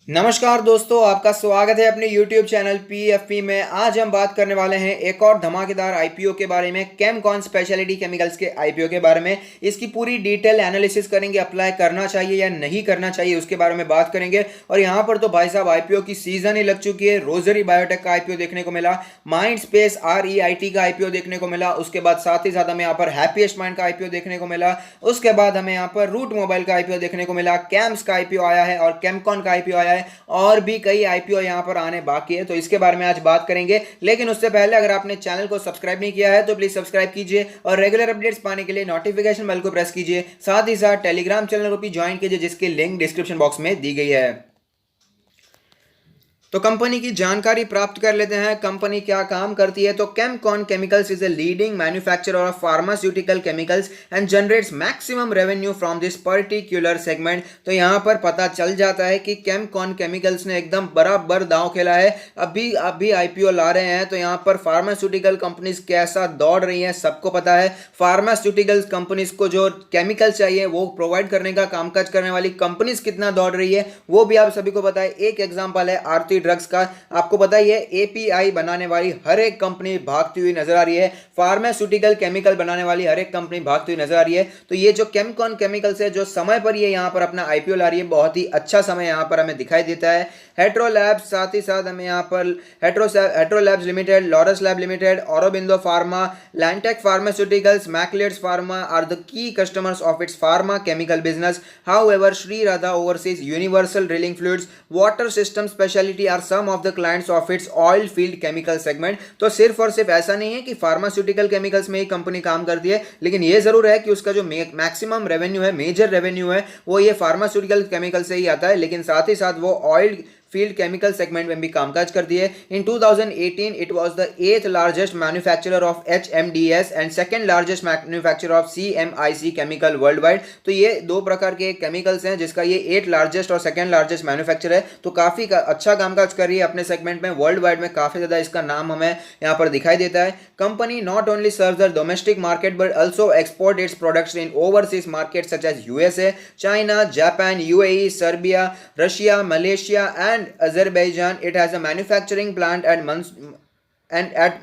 नमस्कार दोस्तों, आपका स्वागत है अपने YouTube चैनल PFP में। आज हम बात करने वाले हैं एक और धमाकेदार आईपीओ के बारे में, केमकॉन स्पेशलिटी केमिकल्स के आईपीओ के बारे में। इसकी पूरी डिटेल एनालिसिस करेंगे, अप्लाई करना चाहिए या नहीं करना चाहिए उसके बारे में बात करेंगे। और यहाँ पर तो भाई साहब आईपीओ की सीजन ही लग चुकी है। रोजरी बायोटेक का आईपीओ देखने को मिला, माइंड स्पेस REIT का आईपीओ देखने को मिला, उसके बाद साथ ही साथ हमें यहाँ पर हैप्पीएस्ट माइंड का आईपीओ देखने को मिला, उसके बाद हमें यहाँ पर रूट मोबाइल का आईपीओ देखने को मिला, कैम्स का आईपीओ आया है और केमकॉन का आईपीओ आया है, और भी कई आईपीओ यहां पर आने बाकी है। तो इसके बारे में आज बात करेंगे, लेकिन उससे पहले अगर आपने चैनल को सब्सक्राइब नहीं किया है तो प्लीज सब्सक्राइब कीजिए और रेगुलर अपडेट्स पाने के लिए नोटिफिकेशन बेल को प्रेस कीजिए। साथ ही साथ टेलीग्राम चैनल को भी ज्वाइन कीजिए, जिसकी लिंक डिस्क्रिप्शन बॉक्स में दी गई है। तो कंपनी की जानकारी प्राप्त कर लेते हैं, कंपनी क्या काम करती है। तो Chemcon chemicals is a leading manufacturer of pharmaceutical chemicals and generates maximum revenue from this particular segment. तो यहां पर पता चल जाता है कि केमकॉन केमिकल्स ने एकदम बराबर दांव खेला है। अभी अभी आईपीओ ला रहे हैं, तो यहां पर फार्मास्यूटिकल कंपनीज कैसा दौड़ रही हैं सबको पता है। फार्मास्यूटिकल कंपनीज को जो केमिकल चाहिए वो प्रोवाइड करने का कामकाज करने वाली कंपनीज कितना दौड़ रही है वो भी आप सभी को पता है। एक एग्जांपल है आरती ड्रग्स का, आपको पता ही है एपीआई बनाने वाली हर एक कंपनी भागती हुई नजर आ रही है, फार्मास्यूटिकल केमिकल बनाने वाली हर एक कंपनी भागती हुई नजर आ रही है। तो ये जो केमकॉन केमिकल्स है, जो समय पर ये यहां पर अपना आईपीओ ला रही है, बहुत ही अच्छा समय यहां पर हमें दिखाई देता है। हेट्रो लैब्स, साथ ही साथ हमें यहां पर Hetero Labs Limited, Laurus Lab Limited, Aurobindo Pharma, Lantech Pharmaceuticals, Macleods Pharma are the key customers of its pharma chemical business. However Shri Radha Overseas, Universal Drilling Fluids, Water System Speciality are some of the clients of its oil field chemical segment. तो सिर्फ और सिर्फ ऐसा नहीं है कि pharmaceutical chemicals में ही company काम करती है, लेकिन ये जरूर है कि उसका जो मैक्सिमम रेवेन्यू है, मेजर रेवेन्यू है, वो ये फार्मास्यूटिकल केमिकल से ही आता है। लेकिन साथ ही साथ वो ऑयल फील्ड केमिकल सेगमेंट में भी कामकाज करती है। इन 2018 it was the 8th largest manufacturer of HMDS and second largest manufacturer of CMIC chemical world wide. तो ये दो प्रकार के केमिकल्स हैं जिसका ये 8th लार्जेस्ट और सेकंड लार्जेस्ट मैन्युफैक्चर है। तो काफी अच्छा कामकाज कर रही है अपने सेगमेंट में, वर्ल्ड वाइड में काफी ज्यादा इसका नाम हमें यहाँ पर दिखाई देता है। Company not only serves the domestic market but also exports its products in overseas market such as USA, China, Japan, UAE, Serbia, Russia, Malaysia and Azerbaijan. It has a manufacturing plant at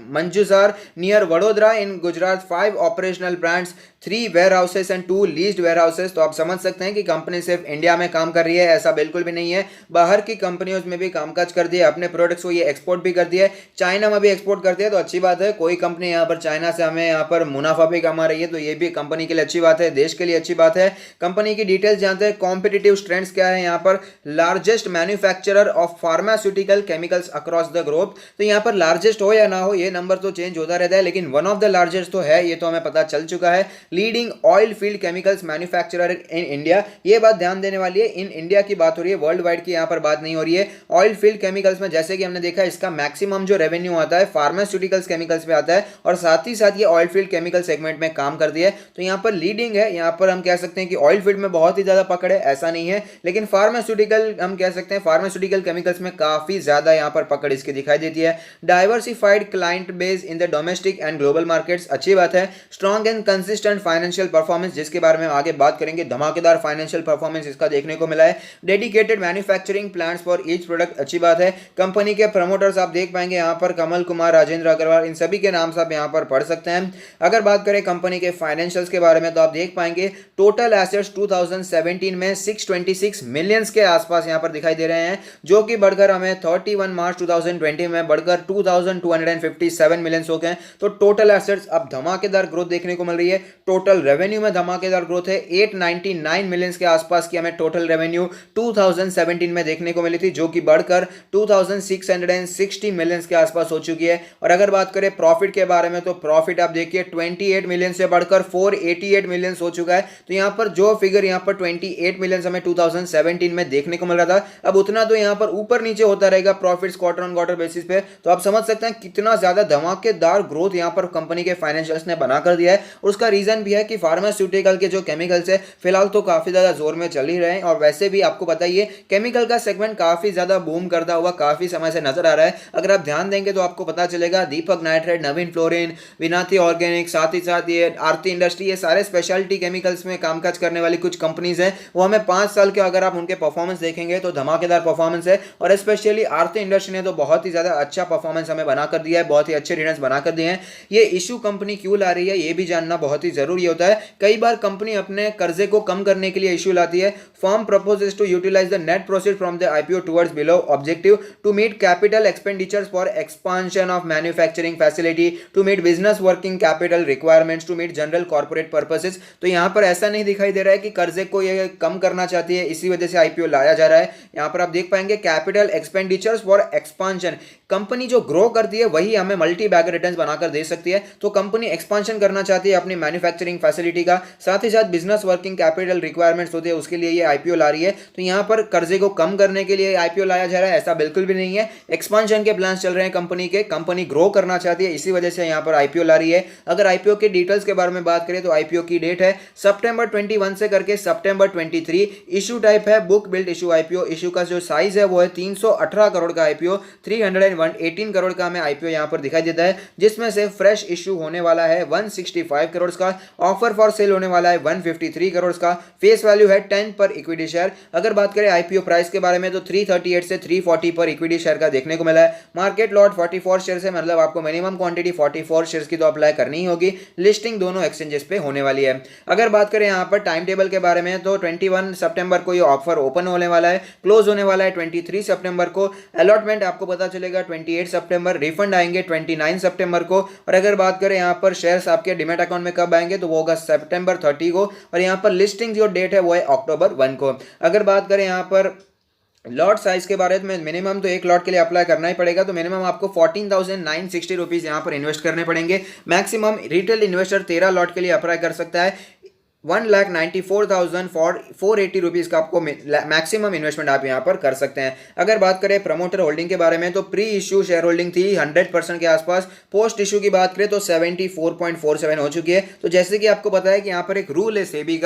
Manjusar near Vadodara in Gujarat, 5 operational plants, 3 warehouses and 2 leased warehouses। तो आप समझ सकते हैं कि company सिर्फ India में काम कर रही है ऐसा बिल्कुल भी नहीं है, बाहर की कंपनियों में भी कामकाज कर दिया, अपने प्रोडक्ट्स को ये एक्सपोर्ट भी कर दिया है, चाइना में भी एक्सपोर्ट करती है। तो अच्छी बात है, कोई कंपनी यहाँ पर चाइना से हमें यहाँ पर मुनाफा भी कमा रही है, तो ये भी कंपनी के लिए अच्छी बात है, देश के लिए अच्छी बात है। कंपनी की डिटेल्स जानते हैं। कॉम्पिटिटिव स्ट्रेंथ्स क्या है यहाँ पर, largest manufacturer of pharmaceutical chemicals across the globe. तो यहाँ पर लार्जेस्ट हो या ना हो, ये नंबर तो चेंज होता रहता है, लेकिन वन ऑफ द लार्जेस्ट तो है, ये तो हमें पता चल चुका है। Leading oil field chemicals manufacturer in India, ये बात ध्यान देने वाली है, इन इंडिया की बात हो रही है, वर्ल्ड वाइड की यहाँ पर बात नहीं हो रही है। ऑयल फील्ड केमिकल्स में जैसे कि हमने देखा, इसका मैक्सिमम जो रेवेन्यू आता है फार्मास्यूटिकल्स केमिकल्स पे आता है, और साथ ही साथ ये ऑयल फील्ड केमिकल सेगमेंट में काम कर दिया है। तो यहाँ पर लीडिंग है, यहाँ पर हम कह सकते हैं कि ऑयल फील्ड में बहुत ही ज्यादा पकड़ है ऐसा नहीं है, लेकिन फार्मास्यूटिकल हम कह सकते हैं फार्मास्यूटिकल केमिकल्स में काफी ज्यादा यहाँ पर पकड़ इसकी दिखाई देती है। Diversified client base in the domestic and global markets, अच्छी बात है। Strong and consistent financial performance, जिसके बारे में आगे बात करेंगे, धमाकेदार फाइनेंशियल परफॉर्मेंस इसका देखने को मिला है। Dedicated manufacturing plants for each product, अच्छी बात है। कंपनी के प्रमोटर्स आप देख पाएंगे यहाँ पर, कमल कुमार, राजेंद्र अग्रवाल, इन सभी के नाम से आप यहाँ पर पढ़ सकते हैं। अगर बात करें कंपनी के फाइनेंशियल्स के बारे में, तो आप देख पाएंगे टोटल एसेट्स 2017 में 626 मिलियंस के आसपास यहाँ पर दिखाई दे रहे हैं, जो कि बढ़कर हमें 31 मार्च 2020 में बढ़कर 2257 मिलियंस हो गए। तो टोटल एसेट्स अब धमाकेदार ग्रोथ देखने को मिल रही है। टोटल रेवेन्यू में धमाकेदार ग्रोथ है, 899 मिलियंस के आसपास की हमें टोटल रेवेन्यू 2017 में देखने को मिली थी, जो कि बढ़कर 2660 मिलियंस के आसपास हो चुकी है। और अगर बात करें प्रॉफिट के बारे में, तो प्रॉफिट आप देखिए 28 मिलियन से बढ़कर 488 मिलियंस हो चुका है। तो यहाँ पर जो फिगर यहाँ पर 28 मिलियंस हमें 2017 में देखने को मिल रहा था, अब उतना तो यहाँ पर ऊपर नीचे होता रहेगा profits quarter on quarter basis पे। तो आप समझ सकते हैं कितना ज़्यादा धमाकेदार ग्रोथ यहाँ पर कंपनी के फाइनेंशियल्स ने बना कर दिया है। और उसका रीज़न भी है कि फार्मास्यूटिकल के जो केमिकल्स है फिलहाल तो काफ़ी ज़्यादा जोर में चल ही रहे हैं, और वैसे भी आपको पता ही है केमिकल का सेगमेंट काफ़ी ज़्यादा बूम करता हुआ काफ़ी समय से नजर आ रहा है। अगर आप ध्यान देंगे तो आपको पता चलेगा दीपक नाइट्रेट, नवीन फ्लोरिन, विनाती ऑर्गेनिक, साथ ही साथ ये आरती इंडस्ट्री, ये सारे स्पेशलिटी केमिकल्स में कामकाज करने वाली कुछ कंपनीज हैं, वो हमें 5 साल के अगर आप उनके परफॉर्मेंस देखेंगे तो धमाकेदार परफॉर्मेंस है। और स्पेशली आरती इंडस्ट्री ने तो बहुत ही ज़्यादा अच्छा परफॉर्मेंस हमें बना कर दिया है, बहुत ही अच्छे रिटर्न्स बना कर दिए हैं। ये इशू कंपनी क्यों ला रही है ये भी जानना बहुत ही जरूरी होता है। कई बार कंपनी अपने कर्जे को कम करने के लिए इशू लाती है। Firm proposes to utilize the net proceeds from the IPO towards below objective to meet capital expenditures for expansion of manufacturing facility, to meet business working capital requirements, to meet general corporate purposes। तो यहाँ पर ऐसा नहीं दिखाई दे रहा है कि कर्जे को ये कम करना चाहती है इसी वजह से आईपीओ लाया जा रहा है। यहाँ पर आप देख पाएंगे capital expenditures for expansion, company जो ग्रो करती है वही हमें मल्टी बैग रिटर्न्स बनाकर दे सकती है। तो कंपनी एक्सपांशन करना चाहती है अपनी मैन्युफैक्चरिंग फैसिलिटी का, साथ ही साथ बिजनेस वर्किंग कैपिटल रिक्वायरमेंट्स होते हैं उसके लिए ये आईपीओ ला रही है। तो यहाँ पर कर्जे को कम करने के लिए आईपीओ लाया जा रहा है ऐसा बिल्कुल भी नहीं है। एक्सपांशन के प्लान्स चल रहे हैं कंपनी के, कंपनी ग्रो करना चाहती है इसी वजह से यहाँ पर आईपीओ ला रही है। अगर आईपीओ के डिटेल्स के बारे में बात करें तो आईपीओ की डेट है सितंबर 21 से करके सितंबर 23। इशू टाइप है book build issue IPO. Issue का जो साइज है वो है 318 करोड़ का आईपीओ, 318 करोड़ का हमें आईपीओ यहाँ पर दिखाई देता है, जिसमें से फ्रेश इशू होने वाला है 165 करोड़ का, ऑफर फॉर सेल होने वाला है 153 करोड़ का, फेस वैल्यू है 10 पर इक्विटी शेयर। अगर बात करें आईपीओ प्राइस के बारे में तो 338 से 340 पर इक्विटी शेयर का देखने को मिला है। मार्केट लॉट 44 शेयर से, मतलब आपको मिनिमम क्वांटिटी 44 शेयर की तो अप्लाई करनी ही होगी। लिस्टिंग दोनों एक्सचेंजेस पे होने वाली है। अगर बात करें यहाँ पर टाइम टेबल के बारे में तो 21 सितंबर को ये ऑफर ओपन होने वाला है, क्लोज होने वाला है 23 सितंबर को। अलॉटमेंट आपको पता चलेगा 28 सितंबर, रिफंड आएंगे 29 सितंबर को। और अगर बात करें यहाँ पर शेयर्स आपके डिमेट अकाउंट में कब आएंगे तो वो होगा सितंबर 30 को, और यहाँ पर लिस्टिंग जो डेट है वो है अक्टूबर 1 को। अगर बात करें यहाँ पर लॉट साइज के बारे में, मिनिमम तो एक लॉट के लिए अप्लाई करना ही पड़ेगा, तो मिनिमम आपको 14,960 रुपीज़ यहाँ पर इन्वेस्ट करने पड़ेंगे। मैक्सिमम रिटेल इन्वेस्टर 13 लॉट के लिए अप्लाई कर सकता है। 1,94,480 रुपीज़ का आपको मैक्सिमम इन्वेस्टमेंट आप यहाँ पर कर सकते हैं। अगर बात करें प्रमोटर होल्डिंग के बारे में तो प्री इशू शेयर होल्डिंग थी 100% के आसपास, पोस्ट इशू की बात करें तो 74.47 हो चुकी है। तो जैसे कि आपको पता है कि यहाँ पर एक रूल है सेबी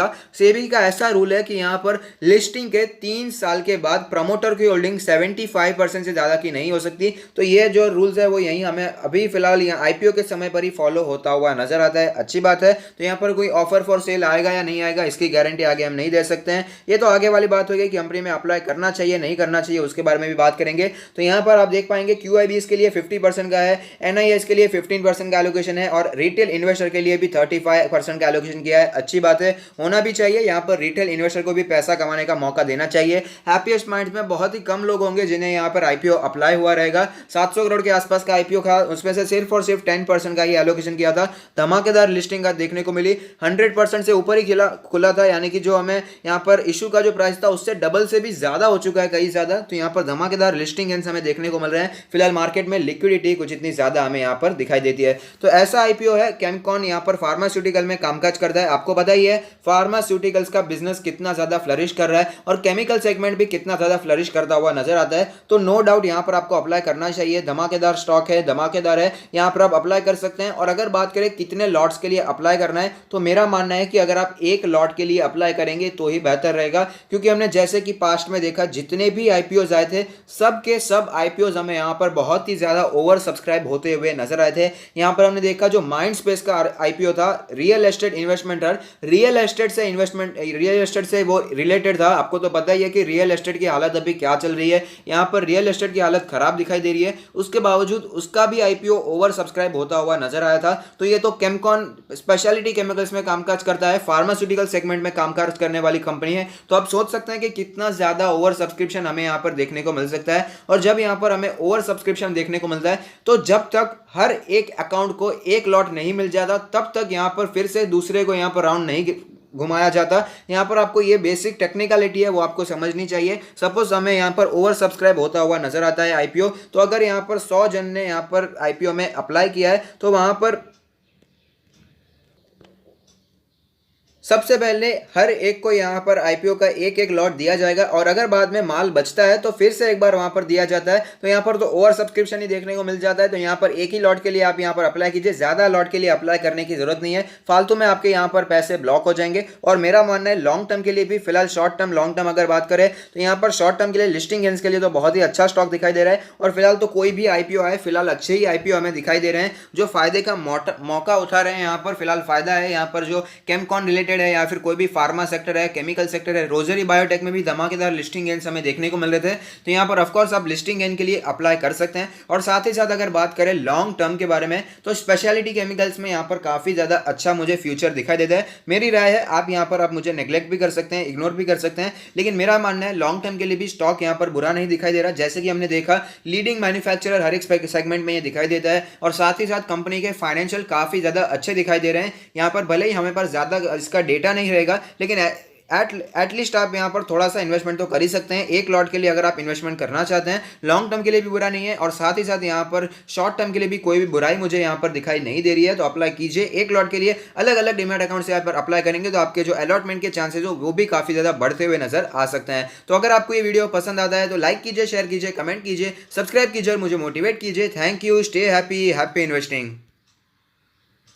का ऐसा रूल है कि यहाँ पर लिस्टिंग के 3 साल के बाद प्रमोटर की होल्डिंग 75% से ज़्यादा की नहीं हो सकती। तो ये जो रूल्स है वो यही हमें अभी फिलहाल यहाँ आईपीओ के समय पर ही फॉलो होता हुआ नजर आता है। अच्छी बात है। तो यहाँ पर कोई ऑफर फॉर सेल आएगा या नहीं आएगा इसकी गारंटी आगे हम नहीं दे सकते हैं। ये तो आगे वाली बात होगी कि कंपनी में अप्लाई करना चाहिए नहीं करना चाहिए, उसके बारे में भी बात करेंगे। तो यहाँ पर आप देख पाएंगे QIB के लिए 50% का है, NIS के लिए 15% का एलोकेशन है, और रिटेल इन्वेस्टर के लिए भी 35% का एलोकेशन किया है। अच्छी बात है, होना भी चाहिए। यहाँ पर रिटेल इन्वेस्टर को भी पैसा कमाने का मौका देना चाहिए। हैप्पीएस्ट माइंड्स में बहुत ही कम लोग होंगे जिन्हें यहाँ पर आईपीओ अप्लाई हुआ रहेगा। 700 करोड़ के आसपास का आईपीओ था, उसमें से सिर्फ और सिर्फ 10% का ही एलोकेशन किया था। धमाकेदार लिस्टिंग का देखने को मिली, 100% से ऊपर ही खुला था, यानी कि जो हमें यहाँ पर इशू का जो प्राइस था उससे डबल से भी ज्यादा हो चुका है, कई ज्यादा। तो यहाँ पर धमाकेदार लिस्टिंग हमें देखने को मिल रहे हैं। फिलहाल मार्केट में लिक्विडिटी कुछ इतनी ज्यादा हमें यहाँ पर दिखाई देती है। तो ऐसा आईपीओ है। केमकॉन यहाँ पर फार्मास्यूटिकल में कामकाज करता है। आपको पता ही है फार्मास्यूटिकल्स का बिजनेस कितना ज्यादा फ्लरिश कर रहा है और केमिकल सेगमेंट भी कितना ज्यादा फ्लरिश करता हुआ नजर आता है। तो नो डाउट यहाँ पर आपको अप्लाई करना चाहिए। धमाकेदार स्टॉक है, धमाकेदार है, यहाँ पर आप अप्लाई कर सकते हैं। और अगर बात करें कितने लॉट्स के लिए अप्लाई करना है तो मेरा मानना है कि अगर आप एक लॉट के लिए अप्लाई करेंगे तो ही बेहतर रहेगा, क्योंकि हमने जैसे कि पास्ट में देखा जितने भी आईपीओज आए थे सब के सब आईपीओज हमें यहाँ पर बहुत ही ज्यादा ओवर सब्सक्राइब होते हुए नजर आए थे। यहाँ पर हमने देखा जो माइंड स्पेस का आईपीओ था, रियल एस्टेट इन्वेस्टमेंटर, रियल एस्टेट से वो रिलेटेड था। आपको तो पता ही है कि रियल एस्टेट की हालत अभी क्या चल रही है, यहाँ पर रियल एस्टेट की हालत खराब दिखाई दे रही है। उसके बावजूद उसका भी आईपीओ ओवर सब्सक्राइब होता हुआ नजर आया था। तो ये तो केमकॉन स्पेशलिटी केमिकल्स में कामकाज करता है, फार्मास्यूटिकल सेगमेंट में कामकाज करने वाली कंपनी है। तो आप सोच सकते हैं कि कितना ज्यादा ओवर सब्सक्रिप्शन हमें यहाँ पर देखने को मिल सकता है। और जब यहाँ पर हमें ओवर सब्सक्रिप्शन देखने को मिलता है तो जब तक हर एक अकाउंट को एक लॉट नहीं मिल जाता तब तक यहाँ पर फिर से दूसरे को यहाँ पर राउंड नहीं घुमाया जाता। यहाँ पर आपको ये बेसिक टेक्निकलिटी है वो आपको समझनी चाहिए। सपोज हमें यहाँ पर ओवर सब्सक्राइब होता हुआ नजर आता है आईपीओ, तो अगर यहाँ पर 100 जन ने यहाँ पर आईपीओ में अप्लाई किया है तो वहां पर सबसे पहले हर एक को यहाँ पर आईपीओ का एक एक लॉट दिया जाएगा और अगर बाद में माल बचता है तो फिर से एक बार वहां पर दिया जाता है। तो यहाँ पर तो ओवर सब्सक्रिप्शन ही देखने को मिल जाता है। तो यहाँ पर एक ही लॉट के लिए आप यहाँ पर अप्लाई कीजिए, ज्यादा लॉट के लिए अप्लाई करने की जरूरत नहीं है, फालतू में आपके यहाँ पर पैसे ब्लॉक हो जाएंगे। और मेरा मानना है लॉन्ग टर्म के लिए भी, फिलहाल शॉर्ट टर्म लॉन्ग टर्म अगर बात करें तो यहाँ पर शॉर्ट टर्म के लिए लिस्टिंग गेंस के लिए तो बहुत ही अच्छा स्टॉक दिखाई दे रहा है। और फिलहाल तो कोई भी आईपीओ आए, फिलहाल अच्छे ही आईपीओ हमें दिखाई दे रहे हैं जो फायदे का मौका उठा रहे हैं। यहाँ पर फिलहाल फायदा है, यहाँ पर जो केमकॉन रिलेटेड है या फिर कोई भी फार्मा सेक्टर है, केमिकल सेक्टर है, रोजरी बायोटेक में भी धमाकेदार लिस्टिंग गेन्स हमें देखने को मिल रहे थे। तो यहाँ पर ऑफकोर्स आप लिस्टिंग गेन के लिए अप्लाई कर सकते हैं। और साथ ही साथ अगर बात करें लॉन्ग टर्म के बारे में तो स्पेशलिटी केमिकल्स में यहाँ पर काफी ज्यादा अच्छा मुझे फ्यूचर दिखाई देता है। मेरी राय है आप यहाँ पर आप मुझे नेग्लेक्ट भी कर सकते हैं, इग्नोर भी कर सकते हैं, लेकिन मेरा मानना है लॉन्ग टर्म के लिए भी स्टॉक यहाँ पर बुरा नहीं दिखाई दे रहा। जैसे कि हमने देखा लीडिंग मैन्युफैक्चरर हर एक सेगमेंट में ये दिखाई देता है और साथ ही साथ कंपनी के फाइनेंशियल काफी ज्यादा अच्छे दिखाई दे रहे हैं। यहाँ पर भले ही हमें पर ज्यादा इसका डेटा नहीं रहेगा, लेकिन एटलीस्ट आप यहाँ पर थोड़ा सा इन्वेस्टमेंट तो कर ही सकते हैं। एक लॉट के लिए अगर आप इन्वेस्टमेंट करना चाहते हैं, लॉन्ग टर्म के लिए भी बुरा नहीं है और साथ ही साथ यहाँ पर शॉर्ट टर्म के लिए भी कोई भी बुराई मुझे यहाँ पर दिखाई नहीं दे रही है। तो अप्लाई कीजिए। एक लॉट के लिए अलग अलग डीमैट अकाउंट से यहाँ पर अप्लाई करेंगे तो आपके जो अलॉटमेंट के चांसेस हो वो भी काफी ज्यादा बढ़ते हुए नजर आ सकते हैं। तो अगर आपको ये वीडियो पसंद आता है तो लाइक कीजिए, शेयर कीजिए, कमेंट कीजिए, सब्सक्राइब कीजिए और मुझे मोटिवेट कीजिए। Thank you, stay happy, happy investing.